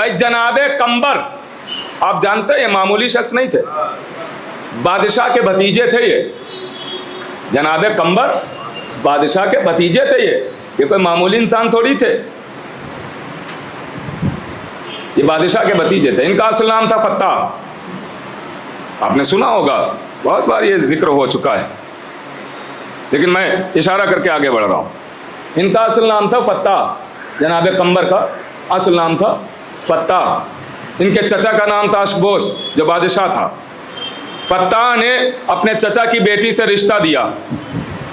भाई जनाब कंबर, आप जानते हैं ये मामूली शख्स नहीं थे, बादशाह के भतीजे थे ये। जनाब कंबर बादशाह के भतीजे थे ये कोई मामूली इंसान थोड़ी थे, ये बादशाह के भतीजे थे। इनका असल नाम था फत्ताह, आपने सुना होगा, बहुत बार ये जिक्र हो चुका है, लेकिन मैं इशारा करके आगे बढ़ रहा हूँ। इनका असल नाम था फत्ताह, जनाब कंबर का असल नाम था फत्ताह। इनके चचा का नाम था अशबोस जो बादशाह था। फत्ताह ने अपने चचा की बेटी से रिश्ता दिया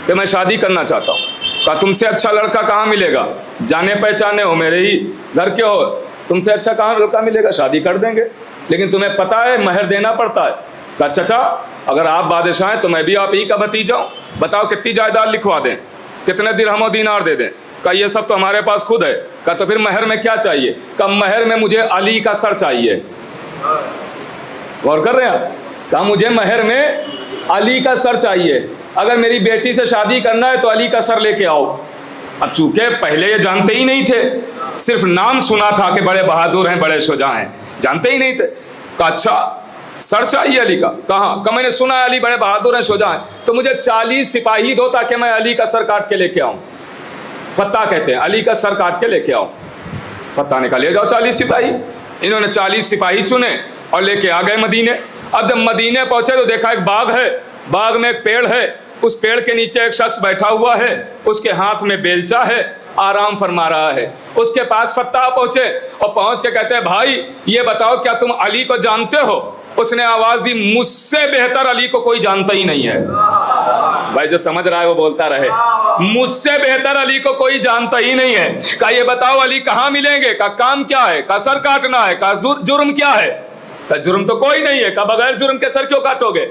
कि मैं शादी करना चाहता हूँ। कहा तुमसे अच्छा लड़का कहाँ मिलेगा, जाने पहचाने हो, मेरे ही घर के हो, तुमसे अच्छा कहाँ लड़का मिलेगा, शादी कर देंगे, लेकिन तुम्हें पता है महर देना पड़ता है। कहा चचा अगर आप बादशाह हैं तो मैं भी आप ही का भतीजा हूँ, बताओ कितनी जायदाद लिखवा दें, कितने दिरहम और दीनार दे दें। कहा ये सब तो हमारे पास खुद है। कहा तो फिर महर में क्या चाहिए। कहा महर में मुझे अली का सर चाहिए। गौर कर रहे हैं आप। कहा मुझे महर में अली का सर चाहिए, अगर मेरी बेटी से शादी करना है तो अली का सर लेके आओ। अब चूंकि पहले ये जानते ही नहीं थे, सिर्फ नाम सुना था कि बड़े बहादुर हैं, बड़े शुजा हैं, जानते ही नहीं थे। कहा अच्छा सर चाहिए अली का। कहाँ। कहा मैंने सुना है अली बड़े बहादुर हैं, शुजा हैं, तो मुझे 40 सिपाही दो ताकि मैं अली का सर काट के लेके आऊं। फत्ताह कहते हैं अली का सर काट के लेके आओ। फत्ताह ने कहा ले जाओ 40 सिपाही। इन्होंने 40 सिपाही चुने और लेके आ गए मदीने। अब जब मदीने पहुंचे तो देखा एक बाग है, बाग में एक पेड़ है, उस पेड़ के नीचे एक शख्स बैठा हुआ है, उसके हाथ में बेलचा है, आराम फरमा रहा है। उसके पास फत्ताह पहुंचे और पहुंच के कहते हैं भाई ये बताओ क्या तुम अली को जानते हो। उसने आवाज दी मुझसे बेहतर अली को कोई जानता ही नहीं है। भाई जो समझ रहा है वो बोलता रहे, मुझसे बेहतर अली को कोई जानता ही नहीं है। कहा ये बताओ अली कहाँ मिलेंगे। कहा काम क्या है। कहा सर काटना है। कहा जुर्म क्या है। कहा जुर्म तो कोई नहीं है। कहा बगैर जुर्म के सर क्यों काटोगे।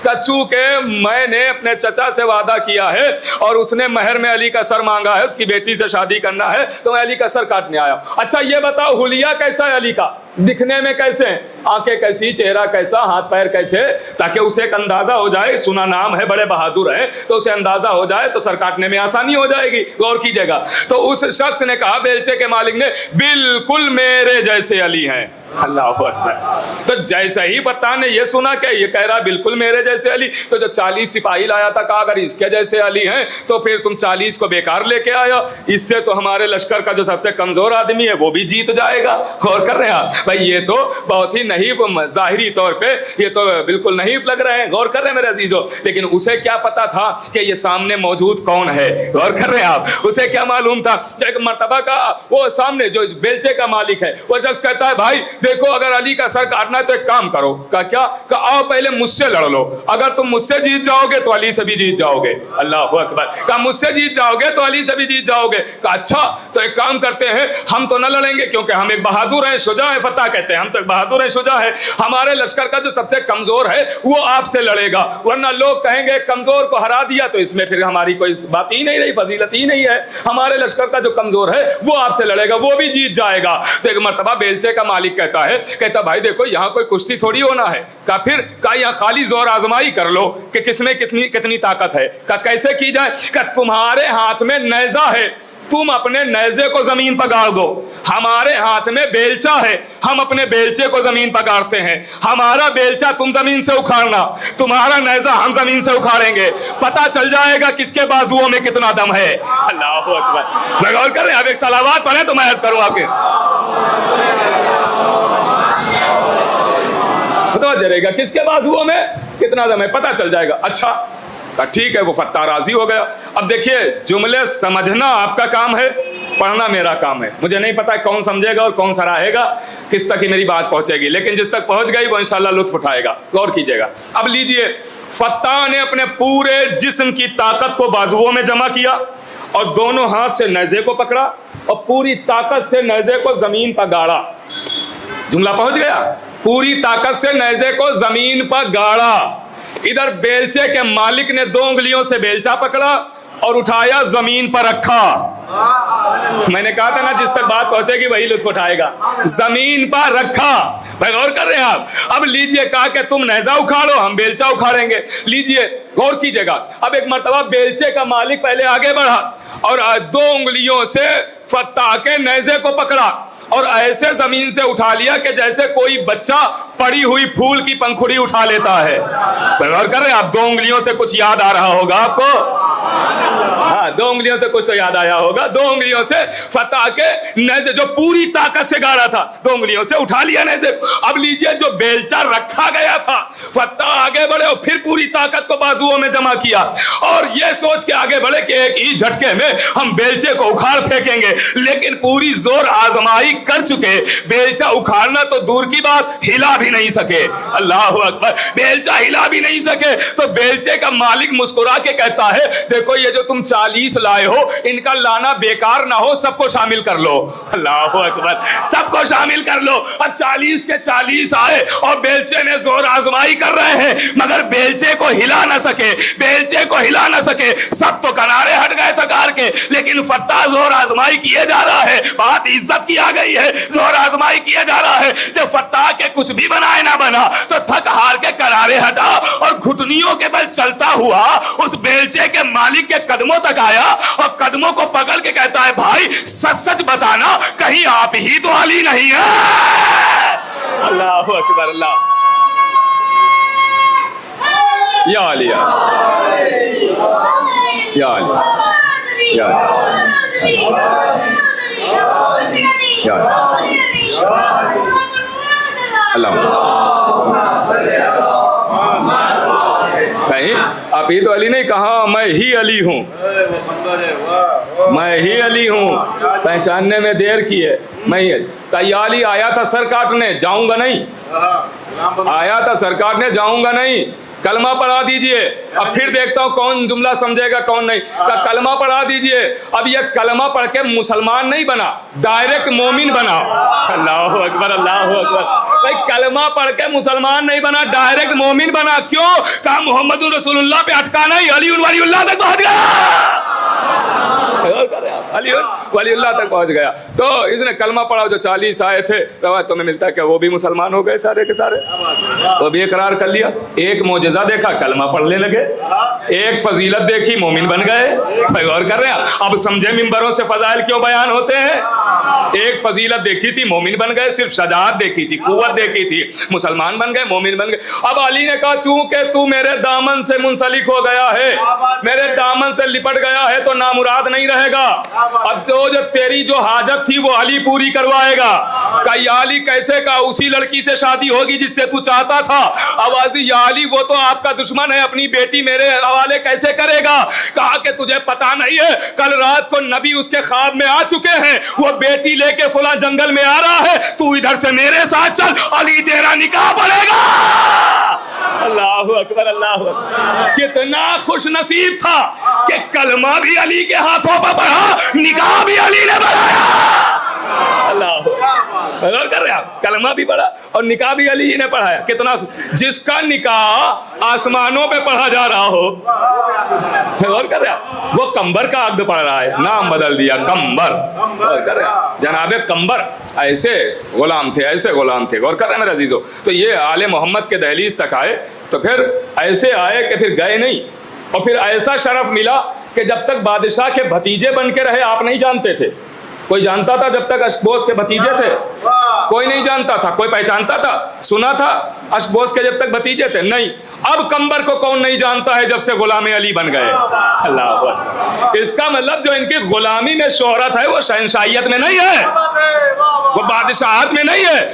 कहा चूंकि मैंने अपने चचा से वादा किया है और उसने महर में अली का सर मांगा है, उसकी बेटी से शादी करना है, तो मैं अली का सर काटने आया। अच्छा ये बताओ हुलिया कैसा है अली का, दिखने में कैसे हैं, आंखें कैसी, चेहरा कैसा, हाथ पैर कैसे, ताकि उसे एक अंदाजा हो जाए, सुना नाम है बड़े बहादुर है, तो उसे अंदाजा हो जाए तो सर काटने में आसानी हो जाएगी। गौर कीजिएगा। तो उस शख्स ने कहा, बेलचे के मालिक ने, बिल्कुल मेरे जैसे अली हैं। अल्लाह अकबर। तो जैसे ही फत्ताह ने ये सुना कि ये कह रहा बिल्कुल मेरे जैसे अली, तो जो 40 सिपाही लाया था कहा अगर इसके जैसे अली हैं तो फिर तुम 40 को बेकार लेके आया, इससे तो हमारे लश्कर का जो सबसे कमजोर आदमी है वो भी जीत जाएगा। गौर कर रहे हैं आप। भाई ये तो बहुत ही नहीफ, जाहिरी तौर पे ये तो बिल्कुल नहीफ लग रहे हैं। गौर कर रहे हैं मेरे अजीजों, लेकिन उसे क्या पता था कि ये सामने मौजूद कौन है। गौर कर रहे हैं आप। उसे क्या मालूम था। एक मर्तबा का वो सामने जो बेलचे का मालिक है वो शख्स कहता है भाई देखो अगर अली का सर काटना है तो एक काम करो। कहा क्या। कहा आओ पहले मुझसे लड़ लो, अगर तुम मुझसे जीत जाओगे तो अली से भी जीत जाओगे। अल्लाह अकबर। कहा मुझसे जीत जाओगे तो अली से भी जीत जाओगे। कहा अच्छा तो एक काम करते हैं, हम तो न लड़ेंगे क्योंकि हम एक बहादुर हैं, शुजा हैं। फत्ताह कहते हैं हम तो एक बहादुर हैं, शुजा है, हमारे लश्कर का जो सबसे कमजोर है वो आपसे लड़ेगा, वरना लोग कहेंगे कमजोर को हरा दिया तो इसमें फिर हमारी कोई बात ही नहीं रही, फजीलत ही नहीं है। हमारे लश्कर का जो कमजोर है वो आपसे लड़ेगा, वो भी जीत जाएगा। तो एक मर्तबा बेलचे का मालिक कहता भाई देखो यहाँ कोई कुश्ती थोड़ी होना है। कहा फिर। कहा यहाँ खाली जोर आजमाई कर लो कि किसमें कितनी ताकत है। कहा कैसे की जाए। कहा तुम्हारे हाथ में नेजा है, तुम अपने नेजे को जमीन पर गाड़ दो, हमारे हाथ में बेलचा है, हम अपने बेलचे को जमीन पर गाड़ते हैं, हमारा बेलचा तुम जमीन से उखाड़ना, तुम्हारा नेजा हम जमीन से उखाड़ेंगे, पता चल जाएगा किसके बाजुओं में कितना दम है। अल्लाह अकबर। गौर कर रहे हैं। अब एक सलावत पढ़े तो मैं अर्ज करूं आपके पता चलेगा किसके बाजुओं में कितना दम है, पता चल जाएगा। अच्छा ठीक है। वो फत्ताह राजी हो गया। अब देखिए जुमले समझना आपका काम है, पढ़ना मेरा काम है। मुझे नहीं पता कौन समझेगा और कौन सराहेगा, किस तक की मेरी बात पहुंचेगी, लेकिन जिस तक पहुंच गई वो इंशाल्लाह लुत्फ उठाएगा। गौर कीजिएगा। अब लीजिए, फत्ताह ने अपने पूरे जिस्म की ताकत को बाजुओं में जमा किया और दोनों हाथ से नेज़े को पकड़ा और पूरी ताकत से नेज़े को जमीन पर गाड़ा। जुमला पहुंच गया। पूरी ताकत से नेज़े को जमीन पर गाड़ा। इधर बेलचे के मालिक ने 2 उंगलियों से बेलचा पकड़ा और उठाया, जमीन पर रखा। मैंने कहा था ना जिस तक बात पहुंचेगी वही लुत्फ उठाएगा। जमीन पर रखा। भाई गौर कर रहे हैं आप। अब लीजिए, कहा कि तुम नेजा उखाड़ो, हम बेलचा उखाड़ेंगे। लीजिए गौर कीजिएगा। अब एक मर्तबा बेलचे का मालिक पहले आगे बढ़ा और 2 उंगलियों से फत्ताह के नेजे को पकड़ा اور ایسے زمین سے اٹھا لیا کہ جیسے کوئی بچہ پڑی ہوئی پھول کی پنکھڑی اٹھا لیتا ہے. غور کر رہے ہیں آپ؟ 2 انگلیوں سے کچھ یاد آ رہا ہوگا آپ کو. ہاں 2 انگلیوں سے کچھ تو یاد آیا ہوگا. 2 انگلیوں سے فتح کے نیزے جو پوری طاقت سے گاڑا تھا 2 انگلیوں سے اٹھا لیا نیزے. اب لیجئے جو بیلچہ رکھا گیا تھا فتح آگے بڑھے اور پھر پوری طاقت کو بازوؤں میں جمع کیا اور یہ سوچ کے آگے بڑھے کہ ایک ہی جھٹکے میں ہم بیلچے کو اکھاڑ پھینکیں گے. لیکن پوری زور آزمائی کر چکے. بیلچہ اکھاڑنا تو دور کی بات, ہلا بھی نہیں سکے. اللہ اکبر. بیلچہ ہلا بھی نہیں سکے تو بیلچے کا مالک مسکرا کے کہتا ہے دیکھو یہ جو تم 40 لائے ہو ان کا لانا بیکار نہ ہو, سب کو شامل کر لو. اللہ اکبر. سب کو شامل کر لو. اب 40 کے 40 آئے اور بیلچے میں زور آزمائی کر رہے ہیں مگر بیلچے کو ہلا نہ سکے. بیلچے کو ہلا نہ سکے. سب تو کنارے ہٹ گئے تکار کے, لیکن فتح زور آزمائی کیے جا رہا ہے. بات عزت کی آ گئی ہے. زور آزمائی کیا جا رہا ہے. جب فتح کے کچھ بھی بنائے نہ بنا تو تھک ہار کے کنارے ہٹا اور گھٹنیوں کے بل چلتا ہوا اس بیلچے کے مالک کے قدموں تک آیا اور قدموں کو پکڑ کے کہتا ہے بھائی سچ سچ بتانا کہیں آپ ہی تو علی نہیں ہے. اللہ اکبر. اللہ یا علی یا علی یا کہیں آپ ہی تو علی نہیں, کہا میں ہی علی ہوں. میں ہی علی ہوں. پہچاننے میں دیر کی ہے. میں ہی علی. آیا تھا سر کاٹنے, جاؤں گا نہیں. آیا تھا سر کاٹنے, جاؤں گا نہیں. کلمہ پڑھا دیجئے. اب پھر دیکھتا ہوں کون جملہ سمجھے گا کون نہیں. کلمہ پڑھا دیجئے. اب یہ کلمہ پڑھ کے مسلمان نہیں بنا, ڈائریکٹ مومن بنا. اللہ اکبر. اللہ اکبر. بھائی کلمہ پڑھ کے مسلمان نہیں بنا, ڈائریکٹ مومن بنا. کیوں؟ کہا محمد رسول اللہ پہ اٹکا نہیں, علی ولی اللہ تک پہنچ گیا. علی ولی اللہ تک پہنچ گیا. تو اس نے کلمہ پڑھا. جو 40 آئے تھے روایتوں میں ملتا ہے کہ وہ بھی مسلمان ہو گئے سارے کے سارے. وہ بھی اقرار کر لیا. ایک معجزہ دیکھا, کلمہ پڑھنے لگے. ایک فضیلت دیکھی, مومن بن گئے. غور کر رہے ہیں؟ اب سمجھے ممبروں سے فضائل کیوں بیان ہوتے ہیں. ایک فضیلت دیکھی تھی, مومن بن گئے. صرف شجاعت دیکھی تھی, قوت دیکھی تھی, مسلمان بن گئے, مومن بن گئے. اب علی نے کہا چونکہ تو میرے دامن سے منسلک ہو گیا ہے, میرے دامن سے لپٹ گیا ہے تو نامراد نہیں رہے گا. اب تو جو تیری جو حاجت تھی وہ علی پوری کروائے گا. کہا یا علی کیسے؟ کہا اسی لڑکی سے شادی ہوگی جس سے تو چاہتا تھا. آواز دی یا علی وہ تو آپ کا دشمن ہے, اپنی بیٹی میرے حوالے کیسے کرے گا؟ کہا کہ تجھے پتا نہیں ہے کل رات کو نبی اس کے خواب میں آ چکے ہیں, وہ بیٹی لے کے فلاں جنگل میں آ رہا ہے, تو ادھر سے میرے ساتھ چل, علی تیرا نکاح پڑے گا. اللہ اکبر. اللہ اکبر. کتنا خوش نصیب تھا کہ کلمہ بھی علی کے ہاتھوں پر پڑھا, نکاح بھی علی نے پڑھایا. اللہ غور کر رہے آپ؟ کلمہ بھی پڑھا اور نکاح بھی علی نے پڑھایا. کتنا جس کا نکاح آسمانوں پہ پڑھا جا رہا ہو. غور کر رہے آپ؟ وہ کمبر کا عقد پڑھ رہا ہے, نام بدل دیا کمبر. غور کر رہے آپ؟ جناب کمبر ایسے غلام تھے, ایسے غلام تھے. غور کر رہے ہیں میرے عزیزو؟ تو یہ آل محمد کے دہلیز تک آئے تو پھر ایسے آئے کہ پھر گئے نہیں. اور پھر ایسا شرف ملا کہ جب تک بادشاہ کے بھتیجے بن کے رہے آپ نہیں جانتے تھے. کوئی جانتا تھا جب تک اشکبوس کے بھتیجے تھے؟ کوئی نہیں جانتا تھا. کوئی پہچانتا تھا؟ سنا تھا اشکبوس کے جب تک بھتیجے تھے؟ نہیں. اب کمبر کو کون نہیں جانتا ہے جب سے غلام علی بن گئے. اللہ اکبر. اس کا مطلب جو ان کی غلامی میں شہرت ہے وہ شہنشاہیت میں نہیں ہے, وہ بادشاہت میں نہیں ہے.